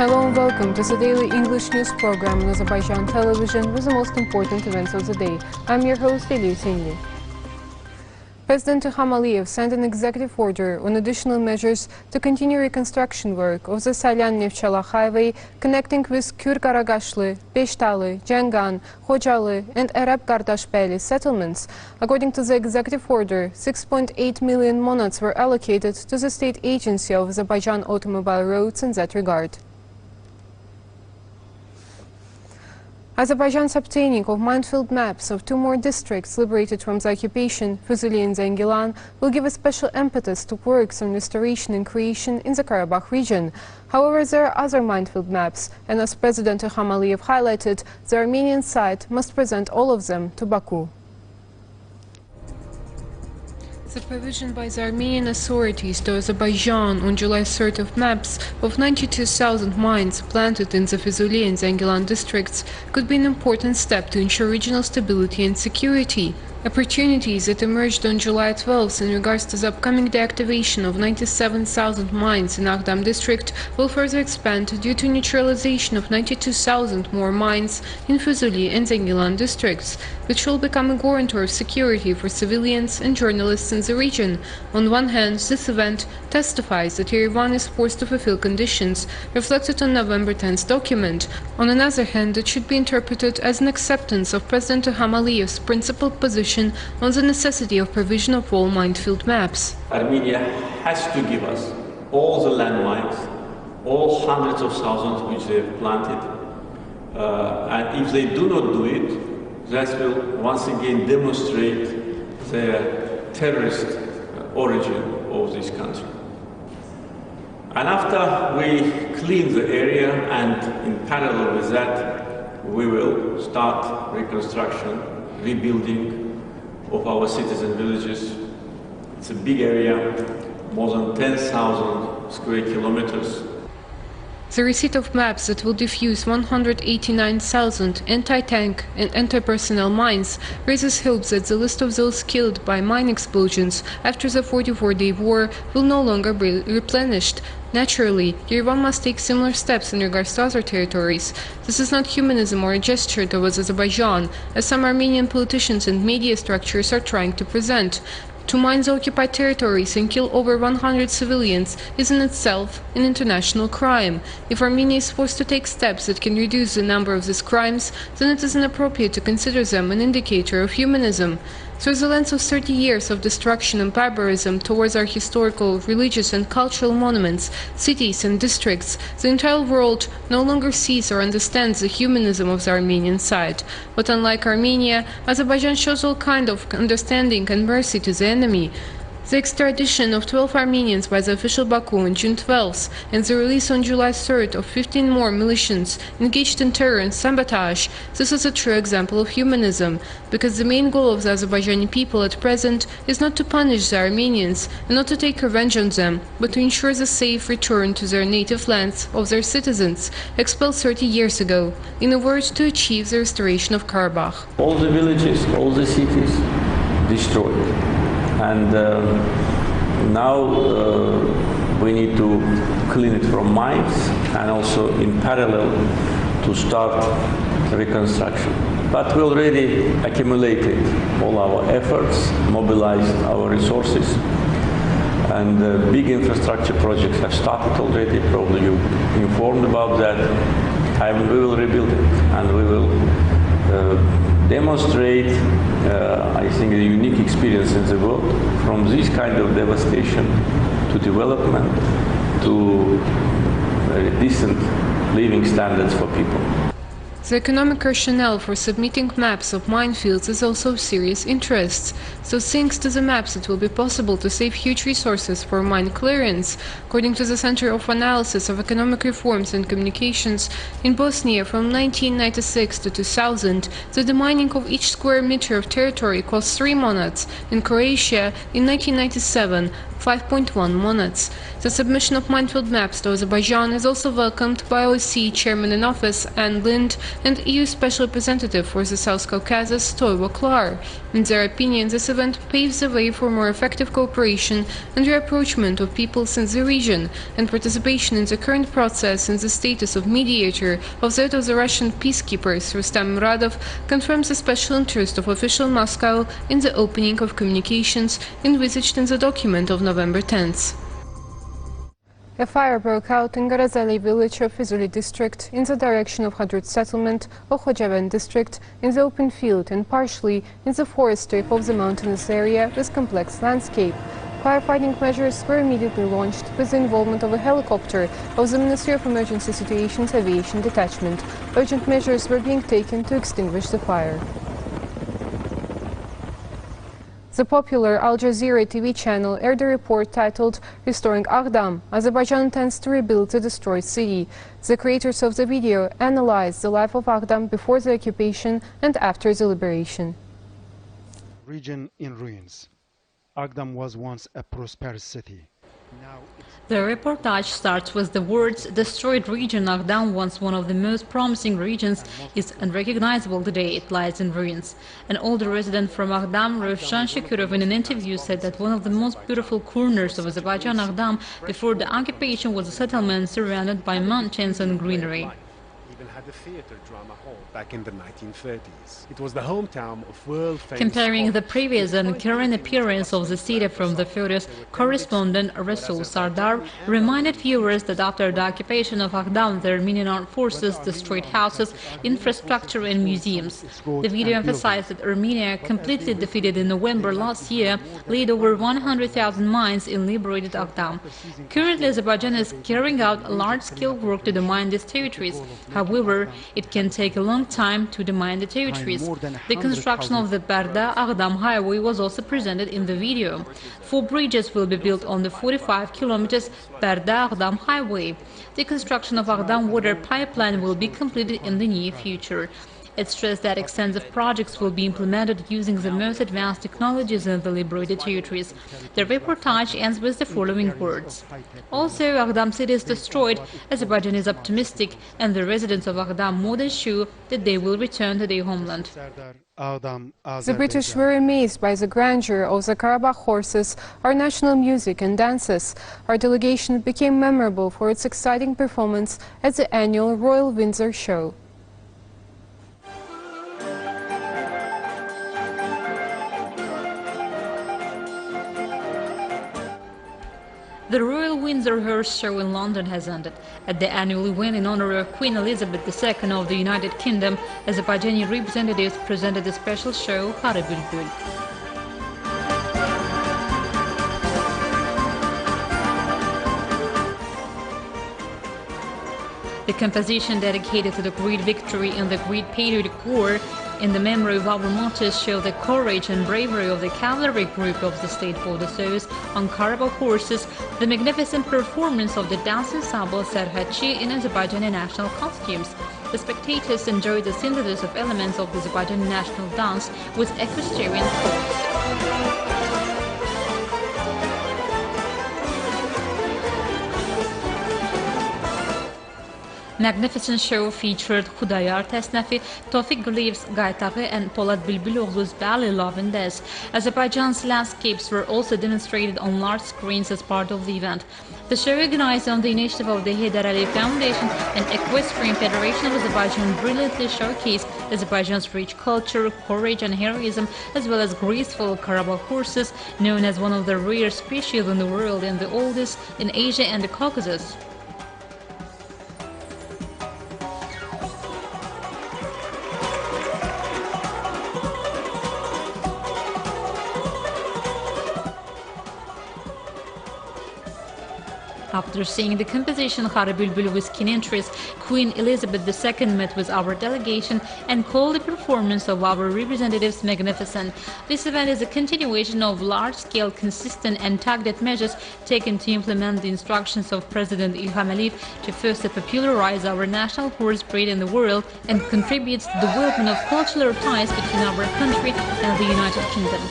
Hello and welcome to the daily English news program on Azərbaycan Television with the most important events of the day. I'm your host, İlham. President İlham Aliyev sent an executive order on additional measures to continue reconstruction work of the Salyan-Nevçala highway connecting with Kür-Qaraqaşlı, Beştalı, Cəngan, Xocalı and Arab-Qardaşbəyli settlements. According to the executive order, 6.8 million monads were allocated to the state agency of Azərbaycan automobile roads in that regard. Azerbaiján's obtaining of minefield maps of two more districts liberated from the occupation, Füzuli and Zengilan, will give a special impetus to works on restoration and creation in the Karabakh region. However, there are other minefield maps, and as President İlham Aliyev highlighted, the Armenian side must present all of them to Baku. The provision by the Armenian authorities to Azerbaijan on July 3rd of maps of 92,000 mines planted in the Füzuli and Zengilan districts could be an important step to ensure regional stability and security. Opportunities that emerged on July 12th in regards to the upcoming deactivation of 97,000 mines in Agdam district will further expand due to neutralization of 92,000 more mines in Füzuli and Zengilan districts, which will become a guarantor of security for civilians and journalists in the region. On one hand, this event testifies that Yerevan is forced to fulfill conditions reflected on November 10th document. On another hand, it should be interpreted as an acceptance of President İlham Aliyev's principled position on the necessity of provision of all minefield maps. Armenia has to give us all the landmines, all hundreds of thousands which they have planted, and if they do not do it, that will once again demonstrate the terrorist origin of this country. And after we clean the area, and in parallel with that, we will start reconstruction, rebuilding of our cities and villages. It's a big area, more than 10,000 square kilometers. The receipt of maps that will defuse 189,000 anti-tank and anti-personnel mines raises hopes that the list of those killed by mine explosions after the 44-day war will no longer be replenished. Naturally, Yerevan must take similar steps in regards to other territories. This is not humanism or a gesture towards Azerbaijan, as some Armenian politicians and media structures are trying to present. To mine the occupied territories and kill over 100 civilians is in itself an international crime. If Armenia is forced to take steps that can reduce the number of these crimes, then it is inappropriate to consider them an indicator of humanism. Through the lens of 30 years of destruction and barbarism towards our historical, religious and cultural monuments, cities and districts, the entire world no longer sees or understands the humanism of the Armenian side. But unlike Armenia, Azerbaijan shows all kind of understanding and mercy to the enemy. The extradition of 12 Armenians by the official Baku on June 12th and the release on July 3rd of 15 more militiants engaged in terror and sabotage, this is a true example of humanism, because the main goal of the Azerbaijani people at present is not to punish the Armenians and not to take revenge on them, but to ensure the safe return to their native lands of their citizens, expelled 30 years ago, in a word, to achieve the restoration of Karabakh. All the villages, all the cities destroyed. And now we need to clean it from mines and also in parallel to start reconstruction. But we already accumulated all our efforts, mobilized our resources, and big infrastructure projects have started already. Probably you're informed about that. And we will rebuild it, and we will demonstrate, I think, a unique experience in the world, from this kind of devastation to development to very decent living standards for people. The economic rationale for submitting maps of minefields is also of serious interest. So thanks to the maps, it will be possible to save huge resources for mine clearance. According to the Center of Analysis of Economic Reforms and Communications, in Bosnia from 1996 to 2000, the demining of each square meter of territory cost 3 monads. In Croatia, in 1997, 5.1 monads. The submission of minefield maps to Azerbaijan is also welcomed by OSCE Chairman in Office Anne Lind and EU Special Representative for the South Caucasus Toivo Klar. In their opinion, this event paves the way for more effective cooperation and rapprochement of peoples in the region, and participation in the current process in the status of mediator of that of the Russian peacekeepers Rustam Muradov confirms the special interest of official Moscow in the opening of communications envisaged in the document of November 10th. A fire broke out in Garazeli village of Füzuli district in the direction of Hadrut settlement of Qocaman district in the open field and partially in the forest strip of the mountainous area with complex landscape. Firefighting measures were immediately launched with the involvement of a helicopter of the Ministry of Emergency Situations Aviation Detachment. Urgent measures were being taken to extinguish the fire. The popular Al Jazeera TV channel aired a report titled "Restoring Aghdam. Azerbaijan intends to rebuild the destroyed city." The creators of the video analyzed the life of Aghdam before the occupation and after the liberation. Region in ruins. Aghdam was once a prosperous city. The reportage starts with the words, "Destroyed region Aghdam, once one of the most promising regions, is unrecognizable today, it lies in ruins." An older resident from Aghdam, Rövşən Məmmədov, in an interview said that one of the most beautiful corners of Azerbaijan, Aghdam, before the occupation was a settlement surrounded by mountains and greenery. Had a theater drama hall back in the 1930s. It was the hometown of world-famous... Comparing the previous and current appearance of the city from the photos, correspondent Rasul Sardar reminded viewers that after the occupation of Aghdam, the Armenian armed forces destroyed houses, infrastructure and museums. The video emphasized that Armenia, completely defeated in November last year, laid over 100,000 mines in liberated Aghdam. Currently, Azerbaijan is carrying out large-scale work to demine these territories. However, it can take a long time to demine the territories. The construction of the Barda-Aghdam highway was also presented in the video. 4 bridges will be built on the 45 kilometers Barda-Aghdam highway. The construction of Aghdam water pipeline will be completed in the near future. It stressed that extensive projects will be implemented using the most advanced technologies in the liberated territories. The reportage ends with the following words. Also, Aghdam city is destroyed. Azerbaijan is optimistic, and the residents of Aghdam more than sure that they will return to their homeland. The British were amazed by the grandeur of the Karabakh horses, our national music and dances. Our delegation became memorable for its exciting performance at the annual Royal Windsor Show. The Royal Windsor Horse Show in London has ended. At the annual event in honor of Queen Elizabeth II of the United Kingdom, Azerbaijani representatives presented a special show, Qari Bülbül. The composition dedicated to the great victory in the Great Patriotic War in the memory of our martyrs showed the courage and bravery of the cavalry group of the State Border Service on Karabakh horses, the magnificent performance of the dancing Sabah Serhatchi in Azerbaijani national costumes. The spectators enjoyed the synthesis of elements of the Azerbaijani national dance with equestrian forms. Magnificent show featured Khudayar Tesnafi, Tofik Guliyev's Gaytağı and Polat Bilbiloğlu's ballet Love and Death. Azerbaijan's landscapes were also demonstrated on large screens as part of the event. The show, organized on the initiative of the Heydar Aliyev Foundation and Equestrian Federation of Azerbaijan, brilliantly showcased Azerbaijan's rich culture, courage and heroism, as well as graceful Karabakh horses, known as one of the rare species in the world and the oldest in Asia and the Caucasus. After seeing the composition Qari Bülbül with keen interest, Queen Elizabeth II met with our delegation and called the performance of our representatives magnificent. This event is a continuation of large-scale, consistent and targeted measures taken to implement the instructions of President İlham to further popularize our national horse breed in the world and contributes to the development of cultural ties between our country and the United Kingdom.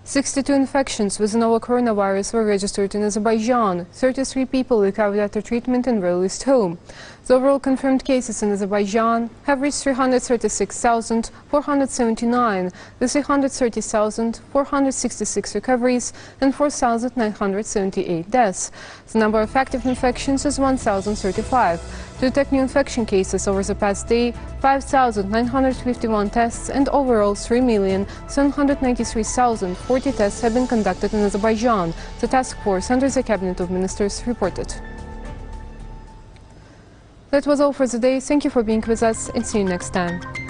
62 infections with novel coronavirus were registered in Azerbaijan. 33 people recovered after treatment and released home. The overall confirmed cases in Azerbaijan have reached 336,479, with 330,466 recoveries and 4,978 deaths. The number of active infections is 1,035. To detect new infection cases over the past day, 5,951 tests and overall 3,793,040 tests have been conducted in Azerbaijan, the task force under the Cabinet of Ministers reported. That was all for the day. Thank you for being with us and see you next time.